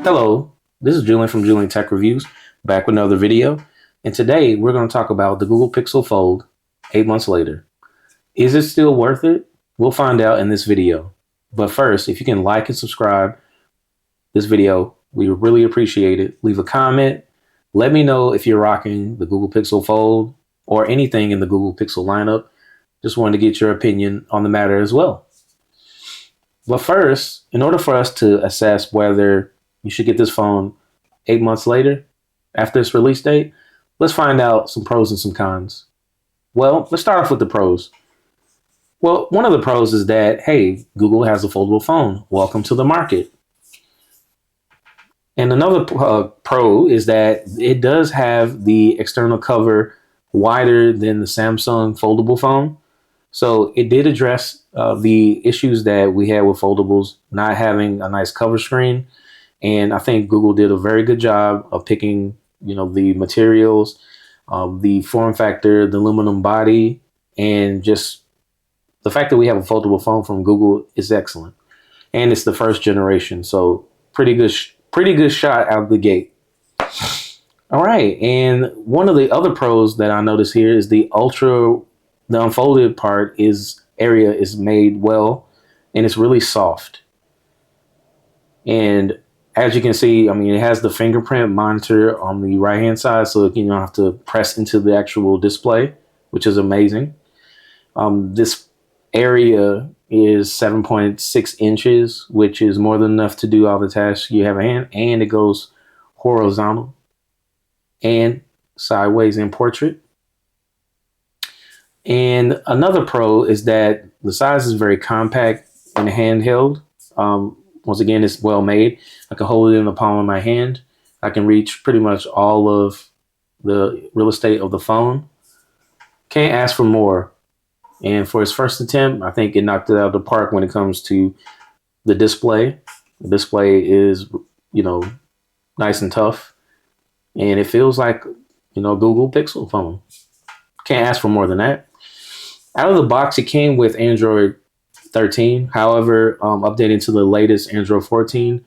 Hello, this is Julian from Juleon Tech Reviews, back with another video. And today we're going to talk about the Google Pixel Fold 8 months later. Is it still worth it? We'll find out in this video. But first, if you can like and subscribe this video, we really appreciate it. Leave a comment. Let me know if you're rocking the Google Pixel Fold or anything in the Google Pixel lineup. Just wanted to get your opinion on the matter as well. But first, in order for us to assess whether you should get this phone 8 months later after its release date, let's find out some pros and some cons. Well, let's start off with the pros. Well, one of the pros is that, hey, Google has a foldable phone. Welcome to the market. And another pro is that it does have the external cover wider than the Samsung foldable phone. So it did address the issues that we had with foldables, not having a nice cover screen. And I think Google did a very good job of picking, the materials, the form factor, the aluminum body, and just the fact that we have a foldable phone from Google is excellent. And it's the first generation, so pretty good shot out of the gate. All right, and one of the other pros that I noticed here is the unfolded area is made well, and it's really soft. And as you can see, it has the fingerprint monitor on the right-hand side, so you don't have to press into the actual display, which is amazing. This area is 7.6 inches, which is more than enough to do all the tasks you have at hand, and it goes horizontal and sideways in portrait. And another pro is that the size is very compact and handheld. Once again, it's well made. I can hold it in the palm of my hand. I can reach pretty much all of the real estate of the phone. Can't ask for more. And for its first attempt, I think it knocked it out of the park when it comes to the display. The display is, nice and tough. And it feels like, Google Pixel phone. Can't ask for more than that. Out of the box, it came with Android 13. However, updating to the latest Android 14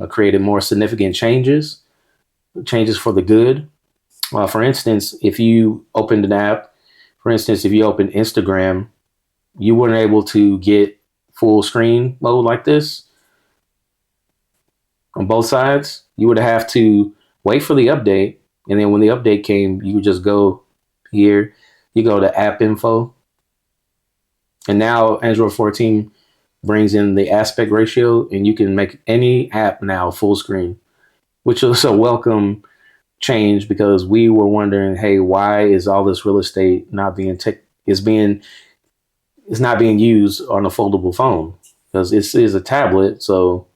created more significant changes for the good. For instance, if you opened an app, if you opened Instagram, you weren't able to get full screen mode like this on both sides. You would have to wait for the update. And then when the update came, you would just go here, you go to app info. And now Android 14 brings in the aspect ratio, and you can make any app now full screen, which is a welcome change because we were wondering, hey, why is all this real estate not being is not being used on a foldable phone? Because it is a tablet, so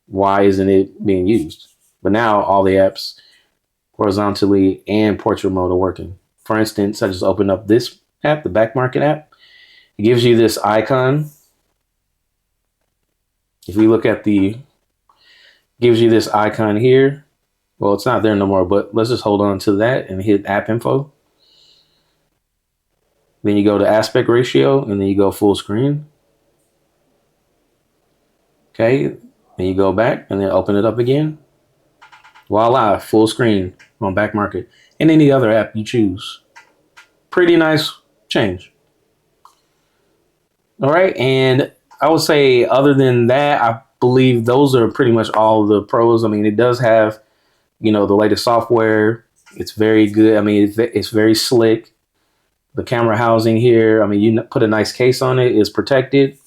why isn't it being used? But now all the apps horizontally and portrait mode are working. For instance, I just opened up this app, the Back Market app. It gives you this icon. If we look at gives you this icon here. Well, it's not there no more, but let's just hold on to that and hit app info. Then you go to aspect ratio and then you go full screen. Okay, then you go back and then open it up again. Voila, full screen on Back Market and any other app you choose. Pretty nice change. All right, and I would say other than that, I believe those are pretty much all the pros. It does have, the latest software. It's very good. It's very slick. The camera housing here, you put a nice case on it, it's protected,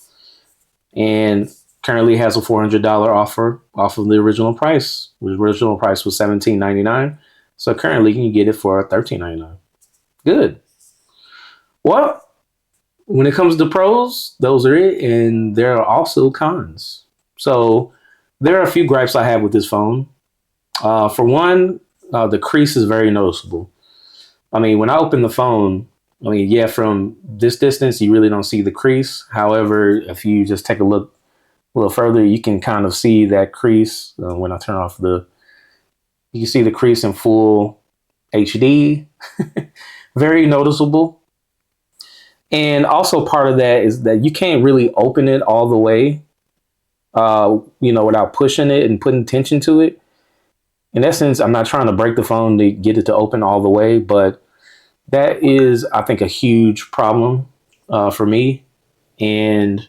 and currently has a $400 offer off of the original price. The original price was $17.99. So currently you can get it for $13.99. Good. Well, when it comes to pros, those are it. And there are also cons. So there are a few gripes I have with this phone. For one, the crease is very noticeable. When I open the phone, from this distance, you really don't see the crease. However, if you just take a look a little further, you can kind of see that crease when I turn off you can see the crease in full HD. Very noticeable. And also part of that is that you can't really open it all the way, without pushing it and putting tension to it. In essence, I'm not trying to break the phone to get it to open all the way, but that is, I think, a huge problem for me. And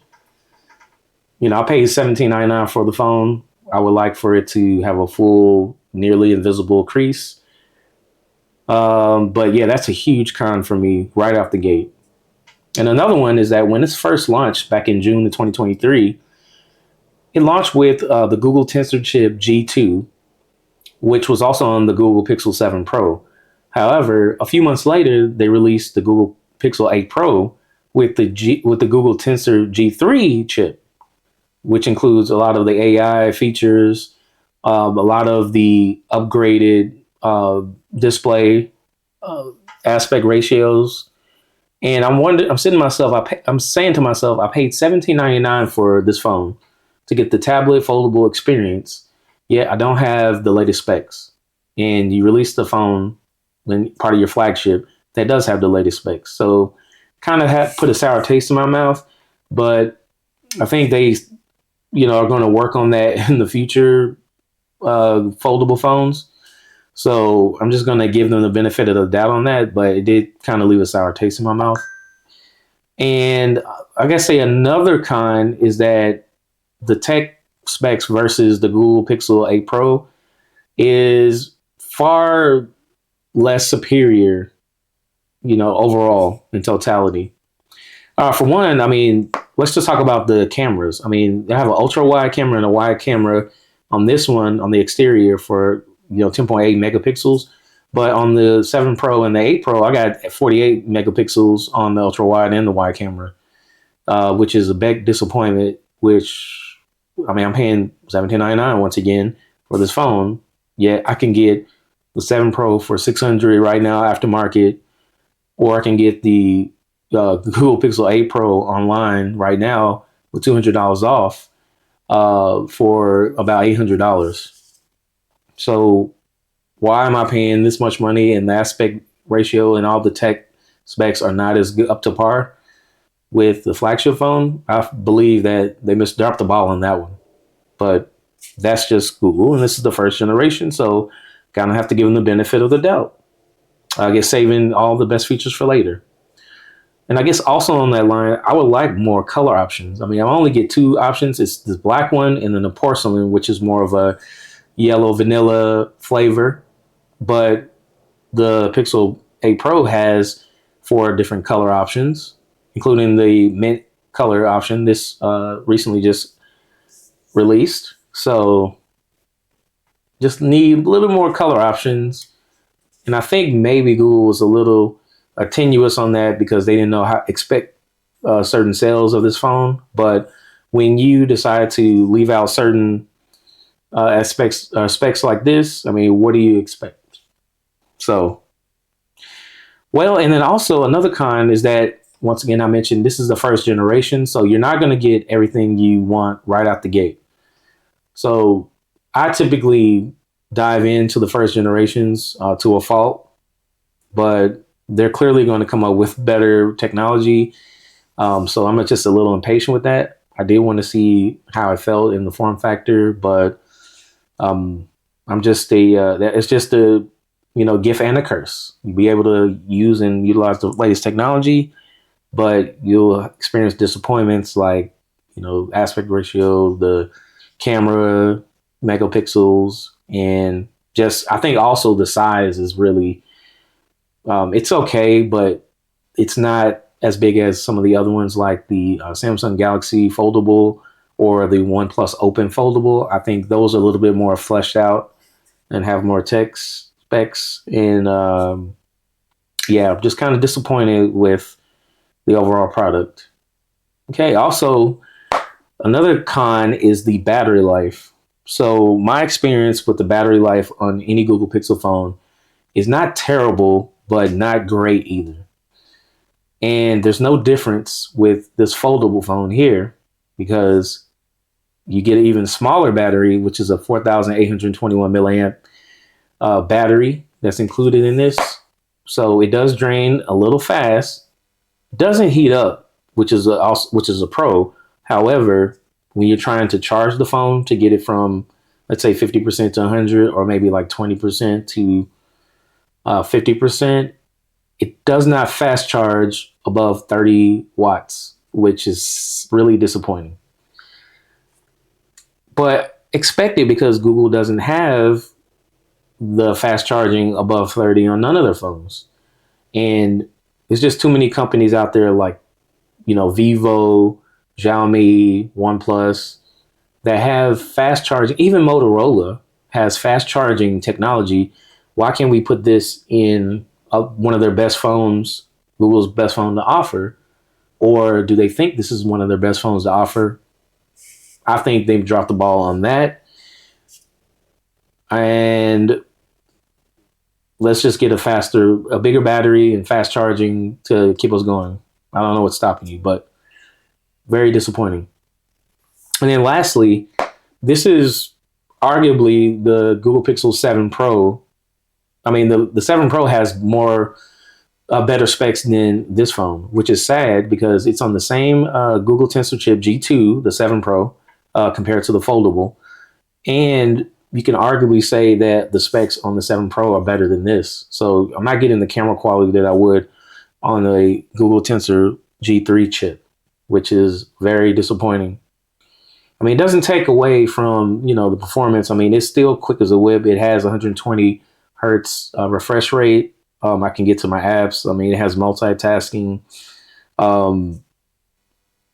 I paid $17.99 for the phone. I would like for it to have a full, nearly invisible crease. But yeah, that's a huge con for me right off the gate. And another one is that when it's first launched back in June of 2023, it launched with the Google Tensor Chip G2, which was also on the Google Pixel 7 Pro. However, a few months later, they released the Google Pixel 8 Pro with the Google Tensor G3 chip, which includes a lot of the AI features, a lot of the upgraded display aspect ratios. And I'm saying to myself, I paid $17.99 for this phone to get the tablet foldable experience. Yet I don't have the latest specs. And you release the phone when part of your flagship that does have the latest specs. So kind of put a sour taste in my mouth. But I think they, are going to work on that in the future foldable phones. So I'm just going to give them the benefit of the doubt on that. But it did kind of leave a sour taste in my mouth. And I guess another con is that the tech specs versus the Google Pixel 8 Pro is far less superior, overall in totality. For one, I mean, let's just talk about the cameras. I mean, they have an ultra wide camera and a wide camera on this one on the exterior for 10.8 megapixels. But on the 7 Pro and the 8 Pro, I got 48 megapixels on the ultra wide and the wide camera, which is a big disappointment. Which, I mean, I'm paying $17.99 once again for this phone. Yet I can get the 7 Pro for $600 right now aftermarket, or I can get the Google Pixel 8 Pro online right now with $200 off for about $800. So why am I paying this much money and the aspect ratio and all the tech specs are not as good, up to par with the flagship phone? I believe that they dropped the ball on that one. But that's just Google, and this is the first generation, so kind of have to give them the benefit of the doubt. I guess saving all the best features for later. And I guess also on that line, I would like more color options. I mean, I only get two options. It's this black one and then the porcelain, which is more of a yellow vanilla flavor. But the Pixel 8 Pro has 4 different color options, including the mint color option. This recently just released. So just need a little more color options. And I think maybe Google was a little tenuous on that because they didn't know how expect certain sales of this phone. But when you decide to leave out certain specs like this, I mean, what do you expect? So, well, and then also another con is that, once again, I mentioned this is the first generation, so you're not going to get everything you want right out the gate. So I typically dive into the first generations to a fault, but they're clearly going to come up with better technology. So I'm just a little impatient with that. I did want to see how it felt in the form factor, but I'm just it's just a gift and a curse. You'll be able to use and utilize the latest technology, but you'll experience disappointments like aspect ratio, the camera megapixels, and just I think also the size is really it's okay, but it's not as big as some of the other ones like the Samsung Galaxy Foldable or the OnePlus Open Foldable. I think those are a little bit more fleshed out and have more tech specs. And I'm just kind of disappointed with the overall product. Okay, also another con is the battery life. So my experience with the battery life on any Google Pixel phone is not terrible, but not great either. And there's no difference with this foldable phone here because you get an even smaller battery, which is a 4,821 milliamp battery that's included in this. So it does drain a little fast. Doesn't heat up, which is a pro. However, when you're trying to charge the phone to get it from, let's say, 50% to 100, or maybe like 20% to 50%, it does not fast charge above 30 watts, which is really disappointing. But expected, because Google doesn't have the fast charging above 30 on none of their phones. And there's just too many companies out there like, Vivo, Xiaomi, OnePlus, that have fast charging. Even Motorola has fast charging technology. Why can't we put this in one of their best phones, Google's best phone to offer? Or do they think this is one of their best phones to offer? I think they've dropped the ball on that. And let's just get a bigger battery and fast charging to keep us going. I don't know what's stopping you, but very disappointing. And then lastly, this is arguably the Google Pixel 7 Pro. I mean, the 7 Pro has better specs than this phone, which is sad because it's on the same Google Tensor chip G2, the 7 Pro, compared to the foldable. And you can arguably say that the specs on the 7 Pro are better than this. So I'm not getting the camera quality that I would on a Google Tensor G3 chip, which is very disappointing. I mean, it doesn't take away from, the performance. I mean, it's still quick as a whip. It has 120 hertz refresh rate. I can get to my apps. I mean, it has multitasking.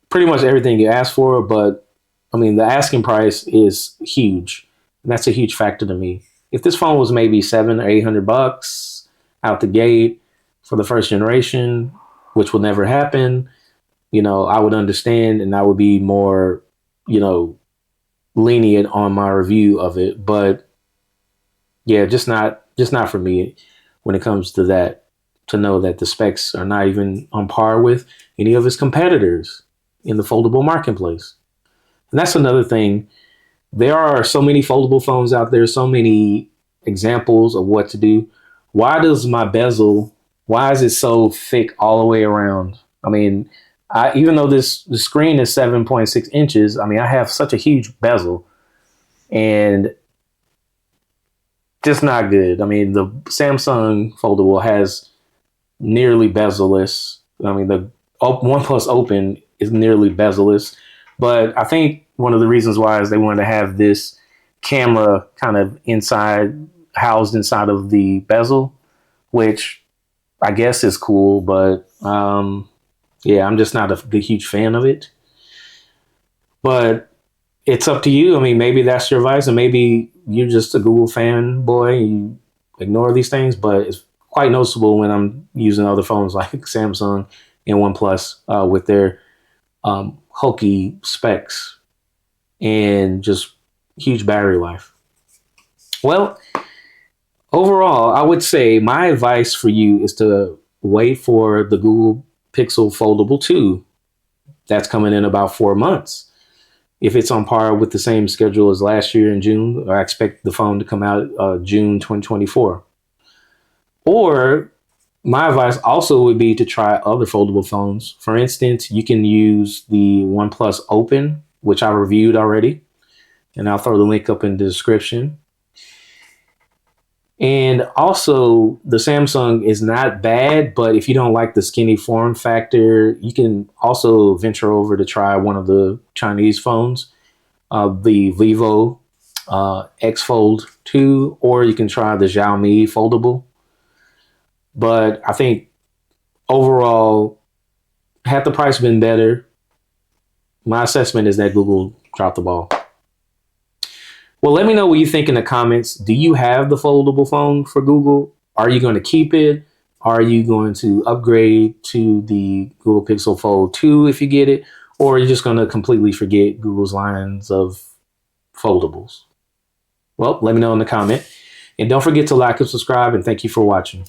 Pretty much everything you ask for, but I mean, the asking price is huge. And that's a huge factor to me. If this phone was maybe $700 or $800 out the gate for the first generation, which will never happen, I would understand and I would be more, lenient on my review of it. But yeah, just not for me when it comes to that, to know that the specs are not even on par with any of its competitors in the foldable marketplace. And that's another thing. There are so many foldable phones out there, so many examples of what to do. Why is it so thick all the way around? I mean, even though the screen is 7.6 inches, I mean, I have such a huge bezel and just not good. I mean, the Samsung foldable has nearly bezel-less. I mean, the OnePlus Open is nearly bezel-less. But I think one of the reasons why is they wanted to have this camera kind of housed inside of the bezel, which I guess is cool. But yeah, I'm just not a huge fan of it. But it's up to you. I mean, maybe that's your advice, and maybe you're just a Google fanboy and you ignore these things. But it's quite noticeable when I'm using other phones like Samsung and OnePlus with their hokey specs and just huge battery life. Well, overall, I would say my advice for you is to wait for the Google Pixel Foldable 2. That's coming in about 4 months. If it's on par with the same schedule as last year in June, I expect the phone to come out June 2024. Or my advice also would be to try other foldable phones. For instance, you can use the OnePlus Open, which I reviewed already, and I'll throw the link up in the description. And also, the Samsung is not bad, but if you don't like the skinny form factor, you can also venture over to try one of the Chinese phones, the Vivo X Fold 2, or you can try the Xiaomi foldable. But I think overall, had the price been better, my assessment is that Google dropped the ball. Well, let me know what you think in the comments. Do you have the foldable phone for Google? Are you going to keep it? Are you going to upgrade to the Google Pixel Fold 2 if you get it? Or are you just going to completely forget Google's lines of foldables? Well, let me know in the comment. And don't forget to like and subscribe, and thank you for watching.